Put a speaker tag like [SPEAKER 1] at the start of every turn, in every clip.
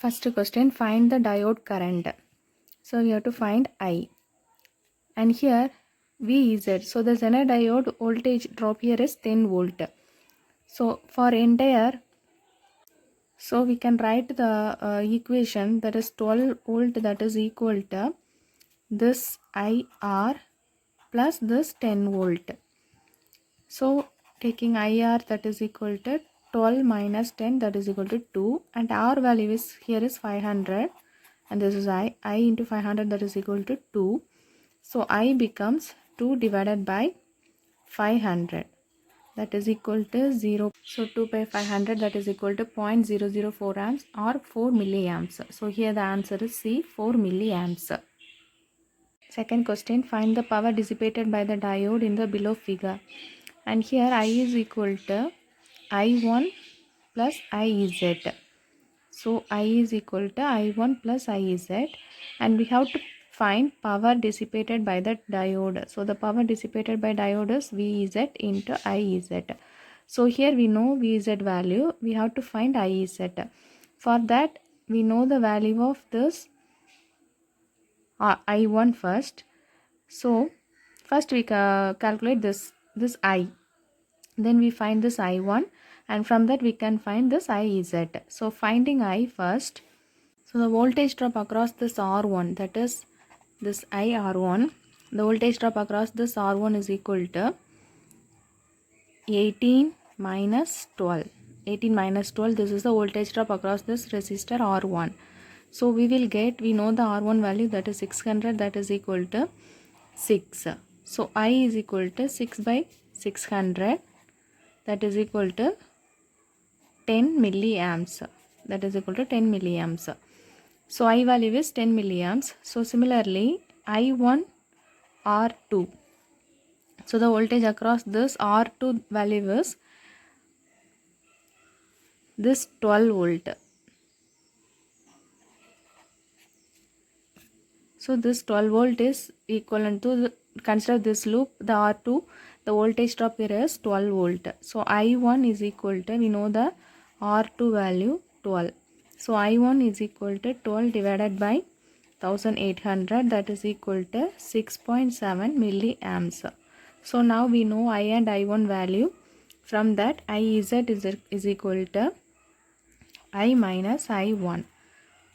[SPEAKER 1] First question, find the diode current. So we have to find I. And here VZ. So the Zener diode voltage drop here is 10 volt. So for entire, so we can write the equation that is 12 volt, that is equal to this IR plus this 10 volt. So taking IR, that is equal to 12 minus 10, that is equal to 2, and R value is here is 500, and this is I into 500, that is equal to 2. So I becomes 2 divided by 500, that is equal to 0. So 2 by 500, that is equal to 0.004 amps or 4 milliamps. So here the answer is C, 4 milliamps. Second question, find the power dissipated by the diode in the below figure. And here I is equal to I1 plus IZ. So I is equal to I1 plus IZ, and we have to find power dissipated by the diode. So the power dissipated by diode is VZ into IZ. So here we know VZ value, we have to find IZ. For that we know the value of this I1 first. So first we calculate this I. Then we find this I1, and from that we can find this IZ. So finding I first. So the voltage drop across this R1, that is this IR1, the voltage drop across this R1 is equal to 18 minus 12. 18 minus 12, this is the voltage drop across this resistor R1. So we will get, we know the R1 value, that is 600, that is equal to 6. So I is equal to 6 by 600, that is equal to 10 milliamps, that is equal to 10 milliamps. So I value is 10 milliamps. So similarly I1 R2, so the voltage across this R2 value is this 12 volt. So this 12 volt is equivalent to consider this loop, the R2, the voltage drop here is 12 volt. So I1 is equal to, we know the R2 value 12. So I1 is equal to 12 divided by 1800, that is equal to 6.7 milliamps. So now we know I and I1 value. From that IZ is equal to I minus I1,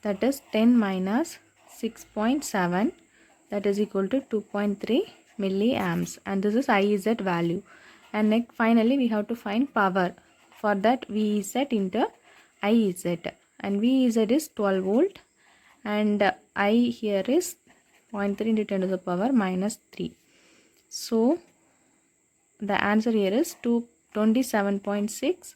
[SPEAKER 1] that is 10 minus 6.7, that is equal to 2.3 milliamps, and this is IZ value. And next finally we have to find power. For that VZ into IZ, and VZ is 12 volt and I here is 0.3 into 10 to the power minus 3. So the answer here is 27.6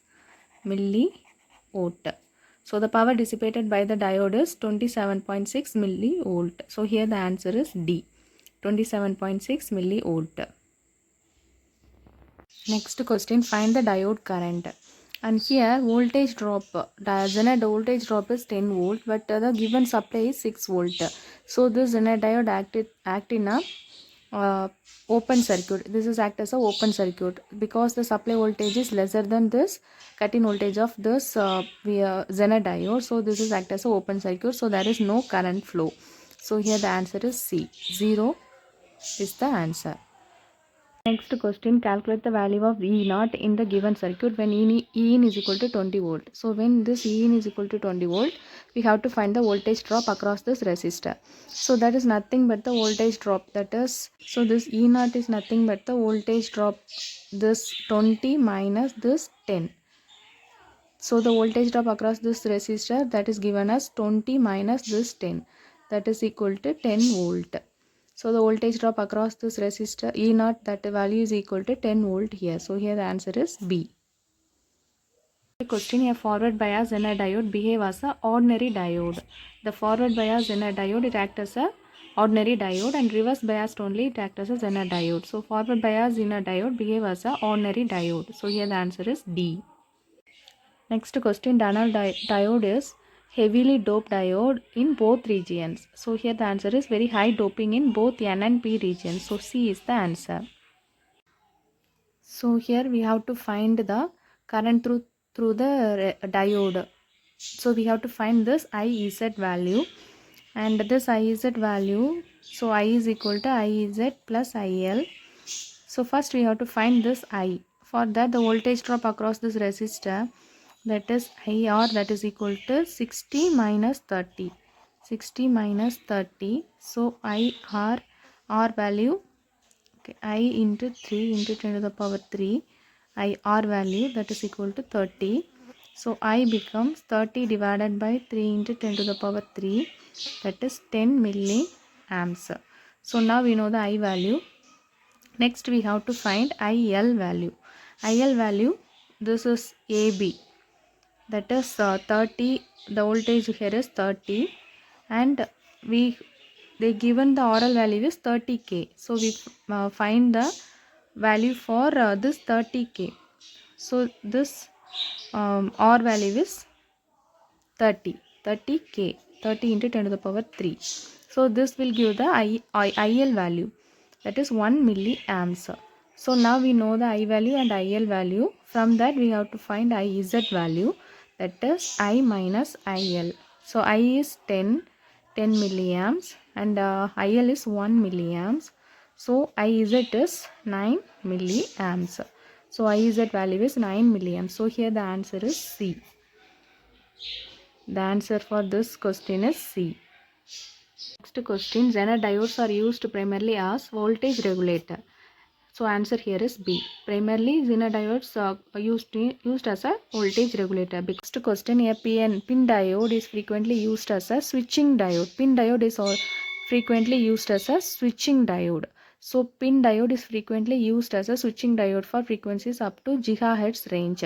[SPEAKER 1] millivolt. So the power dissipated by the diode is 27.6 millivolt. So here the answer is D, 27.6 millivolt. Next question, find the diode current. And here voltage drop, Zener voltage drop is 10 volt, but the given supply is 6 volt. So this Zener diode act in a open circuit. This is act as a open circuit because the supply voltage is lesser than this cut-in voltage of this Zener diode. So this is act as a open circuit. So there is no current flow. So here the answer is C. 0 is the answer. Next question, calculate the value of E0 in the given circuit when E in is equal to 20 volt. So when this E in is equal to 20 volt, we have to find the voltage drop across this resistor. So that is nothing but the voltage drop, that is, so this E0 is nothing but the voltage drop, this 20 minus this 10. So the voltage drop across this resistor, that is given as 20 minus this 10, that is equal to 10 volt. So the voltage drop across this resistor E0, that value is equal to 10 volt here. So here the answer is B. The question, a forward bias Zener diode behave as a ordinary diode. The forward bias Zener diode, it acts as a ordinary diode, and reverse biased only it acts as a Zener diode. So forward bias Zener diode behave as a ordinary diode. So here the answer is D. Next question, Danal diode is heavily doped diode in both regions. So here the answer is very high doping in both N and P regions. So C is the answer. So here we have to find the current through the diode. So we have to find this IZ value, and this IZ value, so I is equal to IZ plus IL. So first we have to find this I. For that, the voltage drop across this resistor, that is IR, that is equal to 60 minus 30. 60 minus 30. So IR, R value, okay, I into 3 into 10 to the power 3. IR value, that is equal to 30. So I becomes 30 divided by 3 into 10 to the power 3. That is 10 milliamps. So now we know the I value. Next we have to find IL value. IL value, this is AB, that is 30, the voltage here is 30, and they given the RL value is 30k. So we find the value for this 30k. So this R value is 30k, 30 into 10 to the power 3. So this will give the IL value, that is 1 milliamps. So now we know the I value and IL value. From that we have to find IZ value, that is I minus IL. So I is 10 milliamps, and IL is 1 milliamps. So IZ is 9 milliamps. So IZ value is 9 milliamps. So here the answer is C. The answer for this question is C. Next question, Zener diodes are used primarily as voltage regulator. So answer here is B. Primarily Zener diodes are used as a voltage regulator. Next question, a pin diode is frequently used as a switching diode. Pin diode is frequently used as a switching diode. So pin diode is frequently used as a switching diode for frequencies up to gigahertz range.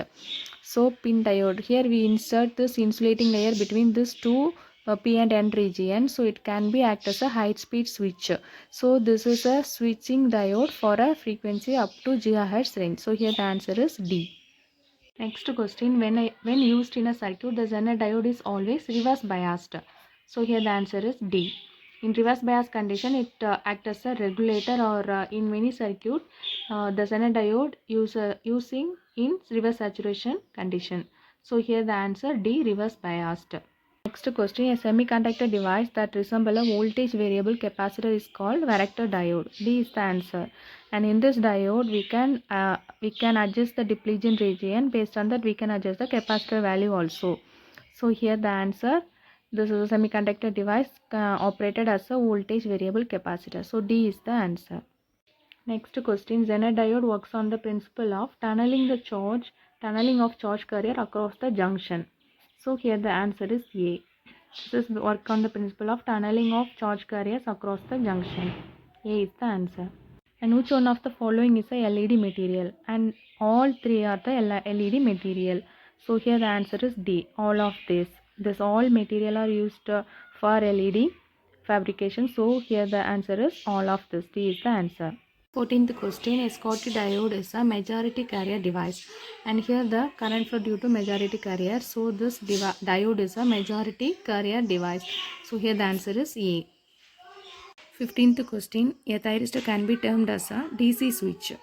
[SPEAKER 1] So pin diode, here we insert this insulating layer between these two P and N region, so it can be act as a high speed switch. So this is a switching diode for a frequency up to gigahertz range. So here the answer is D. Next question, when used in a circuit, the Zener diode is always reverse biased. So here the answer is D. In reverse bias condition, it acts as a regulator, or in many circuit, the Zener diode using in reverse saturation condition. So here the answer D, reverse biased. Next question, a semiconductor device that resembles a voltage variable capacitor is called varactor diode. D is the answer. And in this diode, we can adjust the depletion region. Based on that, we can adjust the capacitor value also. So here the answer, this is a semiconductor device operated as a voltage variable capacitor. So D is the answer. Next question, Zener diode works on the principle of tunneling of charge carrier across the junction. So here the answer is A. This is work on the principle of tunneling of charge carriers across the junction. A is the answer. And which one of the following is a LED material? And all three are the LED material. So here the answer is D. All of this. This all material are used for LED fabrication. So here the answer is all of this. D is the answer. 14th question, a Schottky diode is a majority carrier device, and here the current flow due to majority carrier. So this diode is a majority carrier device. So here the answer is A. 15th question, a thyristor can be termed as a DC switch.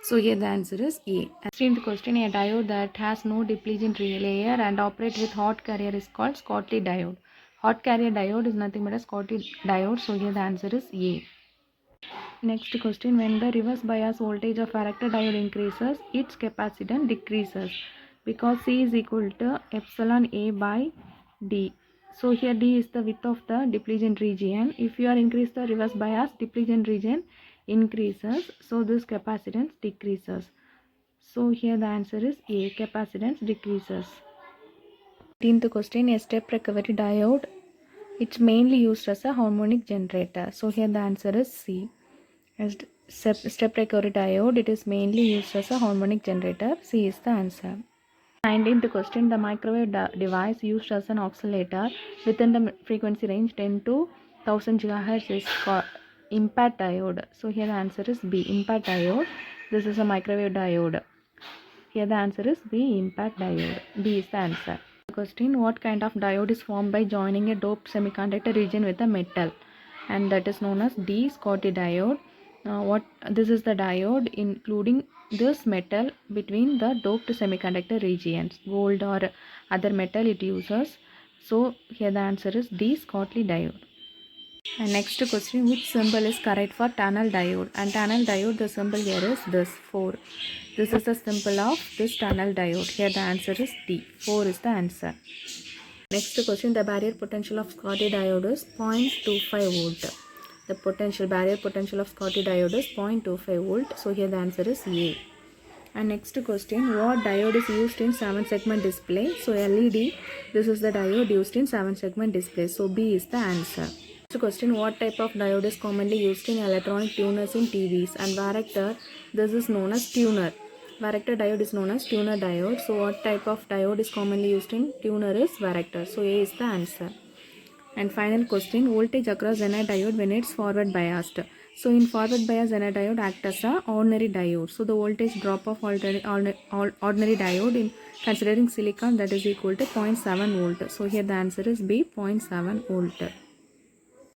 [SPEAKER 1] So here the answer is A. 16th question, a diode that has no depletion layer and operates with hot carrier is called Schottky diode. Hot carrier diode is nothing but a Schottky diode. So here the answer is A. Next question, when the reverse bias voltage of varactor diode increases, its capacitance decreases because C is equal to epsilon A by D. So here D is the width of the depletion region. If you are increase the reverse bias, depletion region increases, so this capacitance decreases. So here the answer is A, capacitance decreases. 18th question, a step recovery diode, it's mainly used as a harmonic generator. So here the answer is C. As step recovery diode, it is mainly used as a harmonic generator. C is the answer. 19th question, the microwave device used as an oscillator within the frequency range 10 to 1000 GHz is called impact diode. So here the answer is B, impact diode. This is a microwave diode. Here the answer is B, impact diode. B is the answer. Question, what kind of diode is formed by joining a doped semiconductor region with a metal? And that is known as D, Schottky diode. What this is the diode including this metal between the doped semiconductor regions, gold or other metal it uses. So here the answer is D, Schottky diode. And next question, which symbol is correct for tunnel diode? And tunnel diode, the symbol here is this 4. This is the symbol of this tunnel diode. Here the answer is D. 4 is the answer. Next question, the barrier potential of Schottky diode is 0.25 volt. The barrier potential of Schottky diode is 0.25 volt. So here the answer is A. And next question, what diode is used in 7-segment display? So LED, this is the diode used in 7-segment display. So B is the answer. Next question, what type of diode is commonly used in electronic tuners in TVs? And varactor, this is known as tuner. Varactor diode is known as tuner diode. So what type of diode is commonly used in tuner is varactor. So A is the answer. And final question, voltage across Zener diode when it's forward biased. So in forward bias, Zener diode acts as a ordinary diode. So the voltage drop of ordinary diode in considering silicon, that is equal to 0.7 volt. So here the answer is B, 0.7 volt.